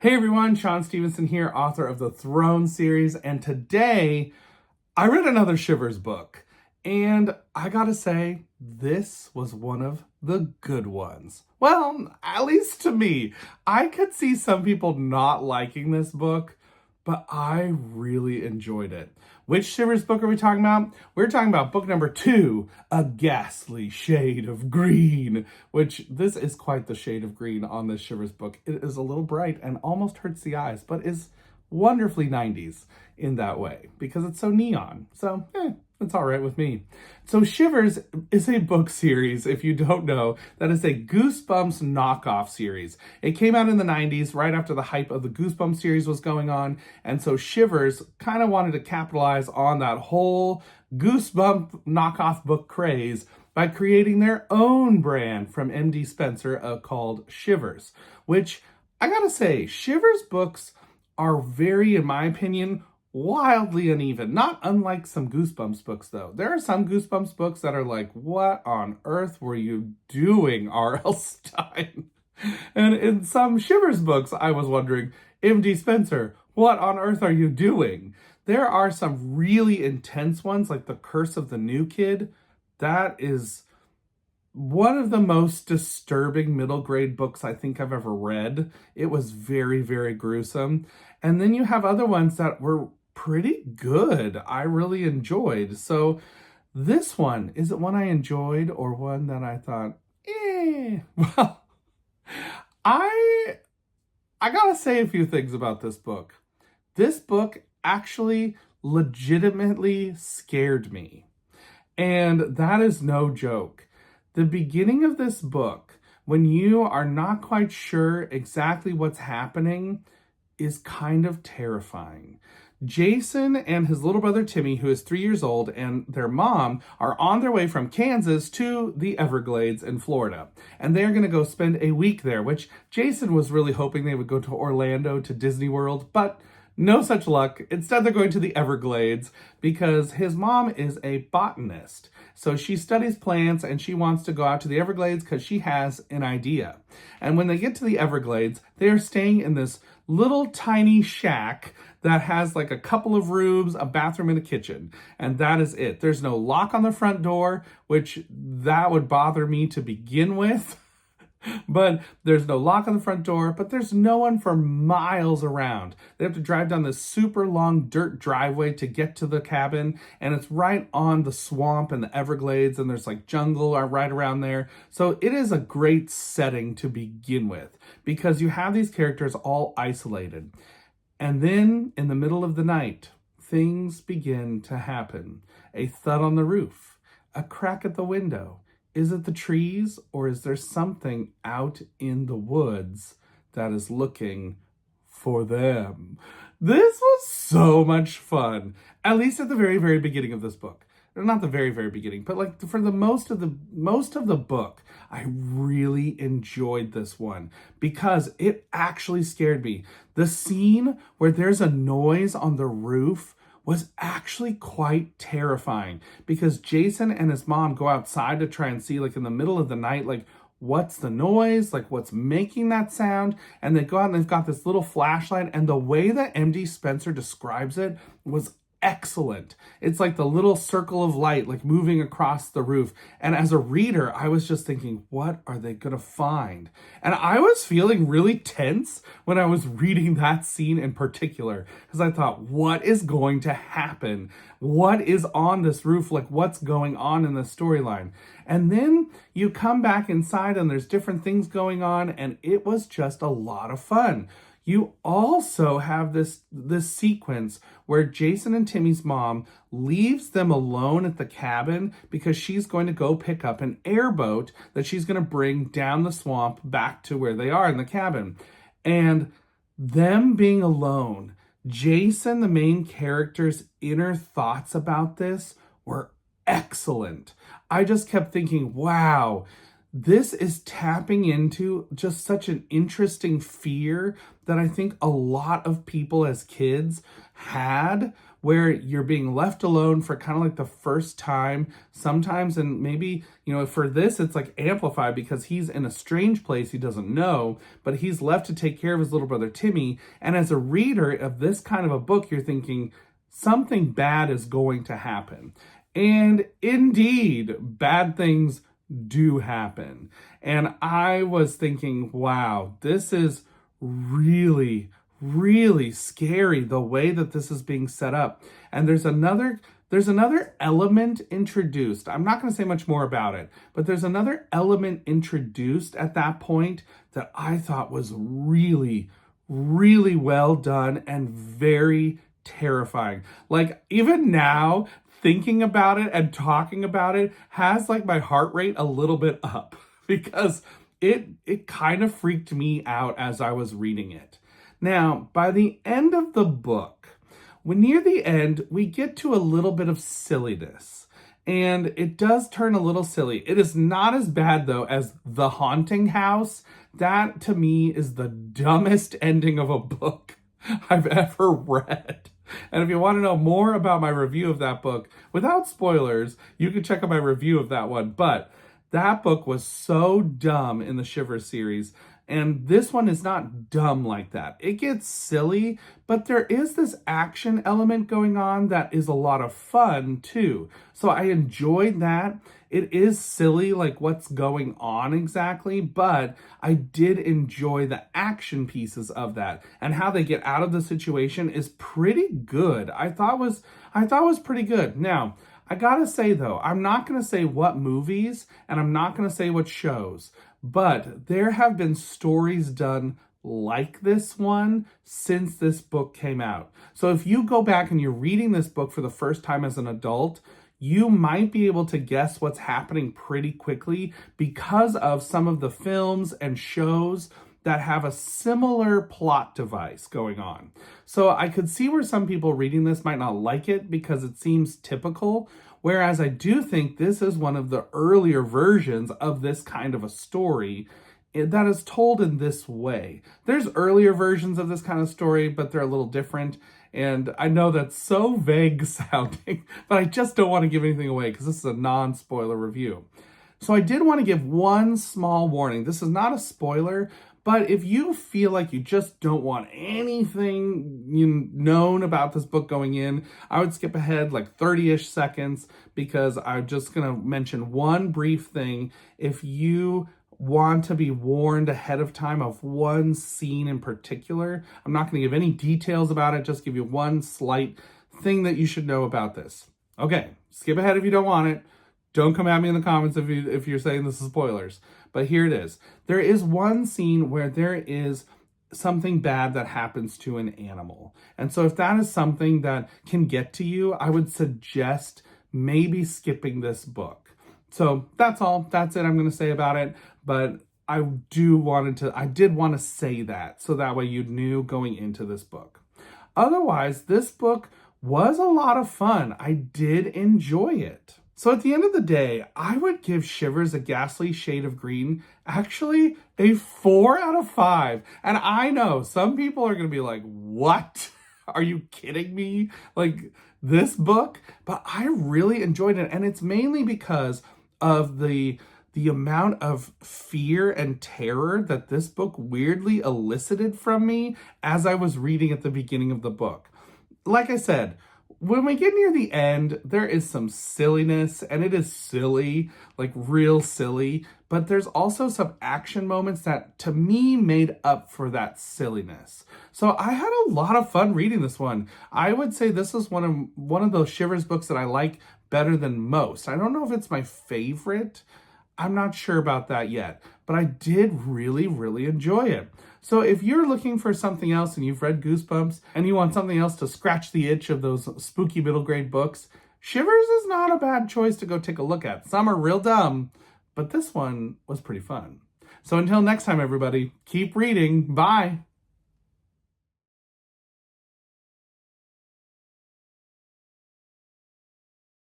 Hey everyone, Shaun Stevenson here, author of the Throne series, and today I read another Shivers book, and I gotta say, this was one of the good ones. Well, at least to me. I could see some people not liking this book, but I really enjoyed it. Which Shivers book are we talking about? We're talking about book number 2, A Ghastly Shade of Green, which this is quite the shade of green on this Shivers book. It is a little bright and almost hurts the eyes, but is wonderfully 90s in that way because it's so neon. So, it's all right with me. So Shivers is a book series, if you don't know, that is a Goosebumps knockoff series. It came out in the 90s, right after the hype of the Goosebumps series was going on, and so Shivers kind of wanted to capitalize on that whole Goosebump knockoff book craze by creating their own brand from MD Spenser called Shivers, which I gotta say, Shivers books are very, in my opinion, wildly uneven. Not unlike some Goosebumps books, though. There are some Goosebumps books that are like, what on earth were you doing, R.L. Stine? And in some Shivers books, I was wondering, M.D. Spenser, what on earth are you doing? There are some really intense ones, like The Curse of the New Kid. That is one of the most disturbing middle grade books I think I've ever read. It was very, very gruesome. And then you have other ones that were pretty good. I really enjoyed. So this one, is it one I enjoyed or one that I thought, Well, I gotta say a few things about this book. This book actually legitimately scared me. And that is no joke. The beginning of this book, when you are not quite sure exactly what's happening, is kind of terrifying. Jason and his little brother Timmy, who is 3 years old, and their mom are on their way from Kansas to the Everglades in Florida. And they're going to go spend a week there, which Jason was really hoping they would go to Orlando, to Disney World, but no such luck. Instead, they're going to the Everglades because his mom is a botanist. So she studies plants and she wants to go out to the Everglades because she has an idea. And when they get to the Everglades, they are staying in this little tiny shack that has like a couple of rooms, a bathroom, and a kitchen. And that is it. There's no lock on the front door, which that would bother me to begin with. But there's no lock on the front door, but there's no one for miles around. They have to drive down this super long dirt driveway to get to the cabin, and it's right on the swamp and the Everglades, and there's like jungle right around there. So it is a great setting to begin with because you have these characters all isolated. And then in the middle of the night, things begin to happen. A thud on the roof, a crack at the window. Is it the trees, or is there something out in the woods that is looking for them? This was so much fun, at least at the very, very beginning of this book. Not the very, very beginning, but like for the most of the book, I really enjoyed this one because it actually scared me. The scene where there's a noise on the roof was actually quite terrifying because Jason and his mom go outside to try and see, like in the middle of the night, like what's the noise, like what's making that sound, and they go out and they've got this little flashlight, and the way that MD Spenser describes it was excellent. It's like the little circle of light like moving across the roof, and as a reader I was just thinking, what are they gonna find? And I was feeling really tense when I was reading that scene in particular because I thought, what is going to happen? What is on this roof? Like, what's going on in the storyline? And then you come back inside and there's different things going on, and it was just a lot of fun. You also have this sequence where Jason and Timmy's mom leaves them alone at the cabin because she's going to go pick up an airboat that she's going to bring down the swamp back to where they are in the cabin. And them being alone, Jason, the main character's inner thoughts about this were excellent. I just kept thinking, wow, this is tapping into just such an interesting fear that I think a lot of people as kids had where you're being left alone for kind of like the first time sometimes. And maybe, for this, it's like amplified because he's in a strange place he doesn't know, but he's left to take care of his little brother Timmy. And as a reader of this kind of a book, you're thinking something bad is going to happen. And indeed, bad things do happen. And I was thinking, wow, this is really, really scary, the way that this is being set up. And there's another element introduced. I'm not going to say much more about it, but there's another element introduced at that point that I thought was really, really well done and very terrifying. Like, even now, thinking about it and talking about it has like my heart rate a little bit up because it kind of freaked me out as I was reading it. Now, by the end of the book, when near the end, we get to a little bit of silliness. And it does turn a little silly. It is not as bad, though, as The Haunting House. That, to me, is the dumbest ending of a book I've ever read. And if you want to know more about my review of that book, without spoilers, you can check out my review of that one. But that book was so dumb in the Shivers series. And this one is not dumb like that. It gets silly, but there is this action element going on that is a lot of fun too. So I enjoyed that. It is silly, like what's going on exactly, but I did enjoy the action pieces of that, and how they get out of the situation is pretty good. I thought was pretty good. Now, I gotta say though, I'm not gonna say what movies, and I'm not gonna say what shows, but there have been stories done like this one since this book came out. So if you go back and you're reading this book for the first time as an adult, you might be able to guess what's happening pretty quickly because of some of the films and shows that have a similar plot device going on. So I could see where some people reading this might not like it because it seems typical, whereas I do think this is one of the earlier versions of this kind of a story that is told in this way. There's earlier versions of this kind of story, but they're a little different. And I know that's so vague sounding, but I just don't want to give anything away because this is a non-spoiler review. So I did want to give one small warning. This is not a spoiler, but if you feel like you just don't want anything known about this book going in, I would skip ahead like 30-ish seconds because I'm just going to mention one brief thing. If you want to be warned ahead of time of one scene in particular, I'm not going to give any details about it, just give you one slight thing that you should know about this. Okay, skip ahead if you don't want it. Don't come at me in the comments if you're saying this is spoilers. But here it is. There is one scene where there is something bad that happens to an animal. And so if that is something that can get to you, I would suggest maybe skipping this book. So that's all. That's it I'm going to say about it. But I did want to say that so that way you knew going into this book. Otherwise, this book was a lot of fun. I did enjoy it. So at the end of the day, I would give Shivers, a Ghastly Shade of Green actually a 4 out of 5. And I know some people are going to be like, what? Are you kidding me? Like, this book? But I really enjoyed it. And it's mainly because of the amount of fear and terror that this book weirdly elicited from me as I was reading at the beginning of the book. Like I said, when we get near the end, there is some silliness, and it is silly, like real silly, but there's also some action moments that, to me, made up for that silliness. So I had a lot of fun reading this one. I would say this is one of those Shivers books that I like better than most. I don't know if it's my favorite. I'm not sure about that yet, but I did really, really enjoy it. So if you're looking for something else and you've read Goosebumps and you want something else to scratch the itch of those spooky middle grade books, Shivers is not a bad choice to go take a look at. Some are real dumb, but this one was pretty fun. So until next time, everybody, keep reading. Bye.